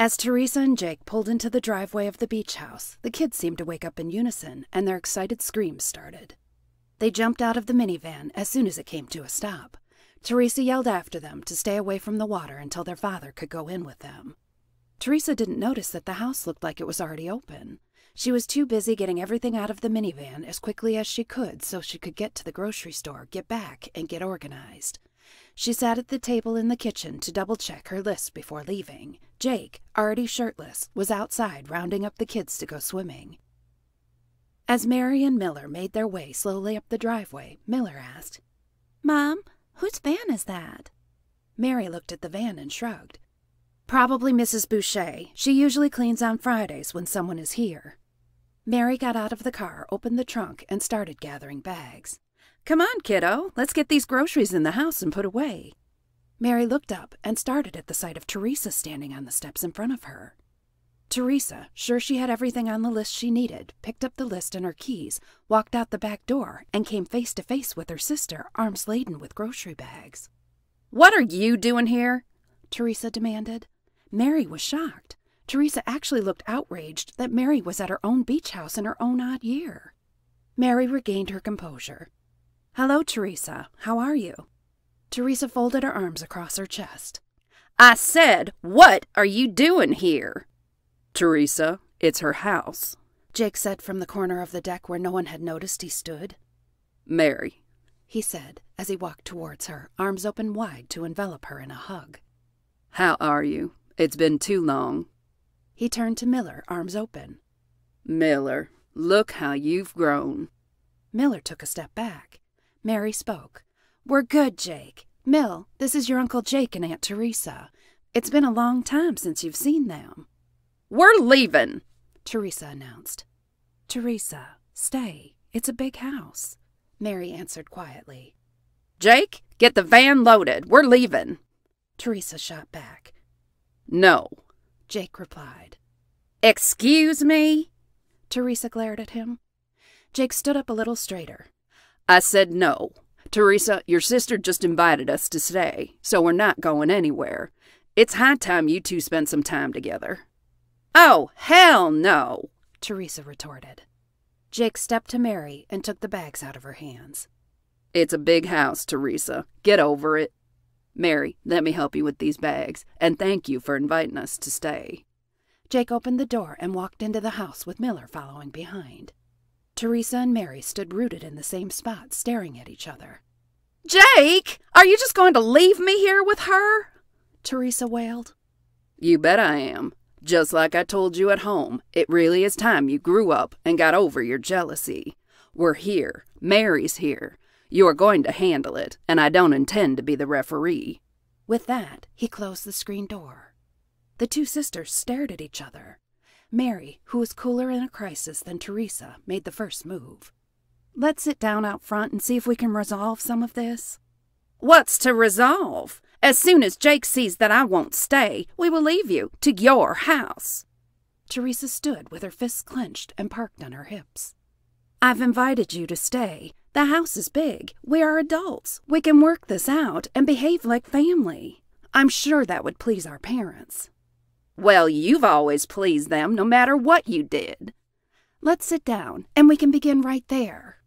As Teresa and Jake pulled into the driveway of the beach house, the kids seemed to wake up in unison, and their excited screams started. They jumped out of the minivan as soon as it came to a stop. Teresa yelled after them to stay away from the water until their father could go in with them. Teresa didn't notice that the house looked like it was already open. She was too busy getting everything out of the minivan as quickly as she could so she could get to the grocery store, get back, and get organized. She sat at the table in the kitchen to double-check her list before leaving. Jake, already shirtless, was outside rounding up the kids to go swimming. As Mary and Miller made their way slowly up the driveway, Miller asked, "Mom, whose van is that?" Mary looked at the van and shrugged. "Probably Mrs. Boucher. She usually cleans on Fridays when someone is here." Mary got out of the car, opened the trunk, and started gathering bags. "Come on, kiddo. Let's get these groceries in the house and put away." Mary looked up and started at the sight of Teresa standing on the steps in front of her. Teresa, sure she had everything on the list she needed, picked up the list and her keys, walked out the back door, and came face to face with her sister, arms laden with grocery bags. "What are you doing here?" Teresa demanded. Mary was shocked. Teresa actually looked outraged that Mary was at her own beach house in her own odd year. Mary regained her composure. "Hello, Teresa. How are you?" Teresa folded her arms across her chest. "I said, what are you doing here?" "Teresa, it's her house," Jake said from the corner of the deck where no one had noticed he stood. "Mary," he said as he walked towards her, arms open wide to envelop her in a hug. "How are you? It's been too long." He turned to Miller, arms open. "Miller, look how you've grown." Miller took a step back. Mary spoke. "We're good, Jake. Mill, this is your Uncle Jake and Aunt Teresa. It's been a long time since you've seen them." "We're leaving," Teresa announced. "Teresa, stay. It's a big house," Mary answered quietly. "Jake, get the van loaded. We're leaving," Teresa shot back. "No," Jake replied. "Excuse me?" Teresa glared at him. Jake stood up a little straighter. "I said no. Teresa, your sister just invited us to stay, so we're not going anywhere. It's high time you two spent some time together." "Oh, hell no," Teresa retorted. Jake stepped to Mary and took the bags out of her hands. "It's a big house, Teresa. Get over it. Mary, let me help you with these bags, and thank you for inviting us to stay." Jake opened the door and walked into the house with Miller following behind. Teresa and Mary stood rooted in the same spot, staring at each other. "Jake, are you just going to leave me here with her?" Teresa wailed. "You bet I am. Just like I told you at home, it really is time you grew up and got over your jealousy. We're here. Mary's here. You are going to handle it, and I don't intend to be the referee." With that, he closed the screen door. The two sisters stared at each other. Mary, who was cooler in a crisis than Teresa, made the first move. "Let's sit down out front and see if we can resolve some of this." "What's to resolve? As soon as Jake sees that I won't stay, we will leave you to your house." Teresa stood with her fists clenched and parked on her hips. "I've invited you to stay. The house is big. We are adults. We can work this out and behave like family. I'm sure that would please our parents." "Well, you've always pleased them, no matter what you did." "Let's sit down, and we can begin right there."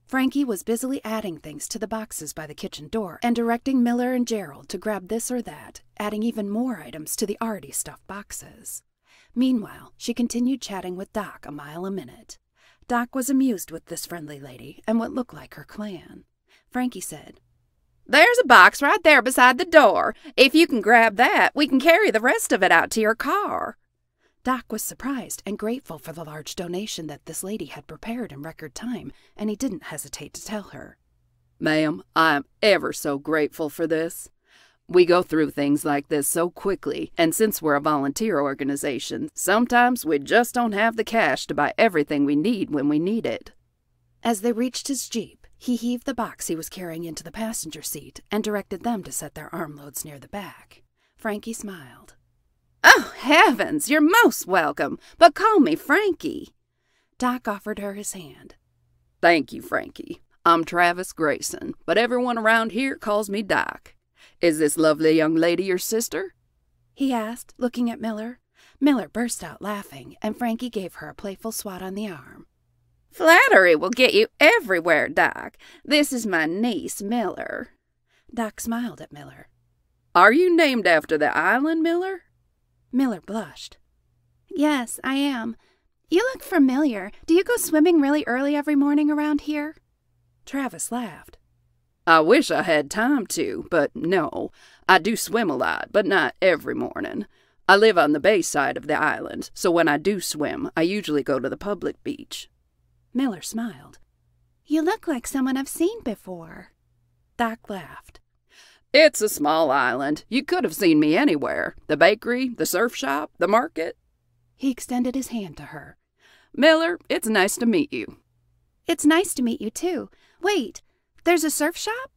Frankie was busily adding things to the boxes by the kitchen door and directing Miller and Gerald to grab this or that, adding even more items to the already stuffed boxes. Meanwhile, she continued chatting with Doc a mile a minute. Doc was amused with this friendly lady and what looked like her clan. Frankie said, "There's a box right there beside the door. If you can grab that, we can carry the rest of it out to your car." Doc was surprised and grateful for the large donation that this lady had prepared in record time, and he didn't hesitate to tell her. "Ma'am, I am ever so grateful for this. We go through things like this so quickly, and since we're a volunteer organization, sometimes we just don't have the cash to buy everything we need when we need it." As they reached his Jeep, he heaved the box he was carrying into the passenger seat and directed them to set their armloads near the back. Frankie smiled. "Oh, heavens, you're most welcome, but call me Frankie." Doc offered her his hand. "Thank you, Frankie. I'm Travis Grayson, but everyone around here calls me Doc. Is this lovely young lady your sister?" he asked, looking at Miller. Miller burst out laughing, and Frankie gave her a playful swat on the arm. Flattery will get you everywhere, Doc. This is my niece, Miller. Doc smiled at Miller. Are you named after the island, Miller? Miller blushed. Yes, I am. You look familiar. Do you go swimming really early every morning around here? Travis laughed. I wish I had time to, but no. I do swim a lot, but not every morning. I live on the bay side of the island, so when I do swim, I usually go to the public beach. Miller smiled. You look like someone I've seen before. Doc laughed. It's a small island. You could have seen me anywhere. The bakery, the surf shop, the market. He extended his hand to her. Miller, it's nice to meet you. It's nice to meet you, too. Wait, there's a surf shop?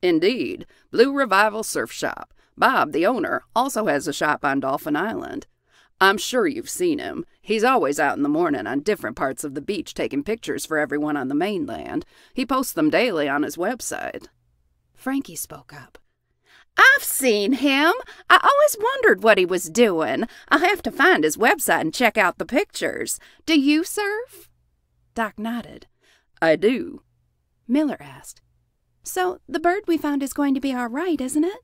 Indeed. Blue Revival Surf Shop. Bob, the owner, also has a shop on Dolphin Island. I'm sure you've seen him. He's always out in the morning on different parts of the beach taking pictures for everyone on the mainland. He posts them daily on his website. Frankie spoke up. I've seen him. I always wondered what he was doing. I'll have to find his website and check out the pictures. Do you surf? Doc nodded. I do. Miller asked. So the bird we found is going to be all right, isn't it?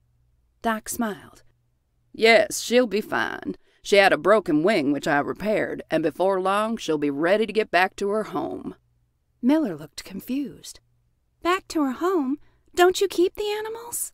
Doc smiled. Yes, she'll be fine. She had a broken wing, which I repaired, and before long she'll be ready to get back to her home. Miller looked confused. Back to her home? Don't you keep the animals?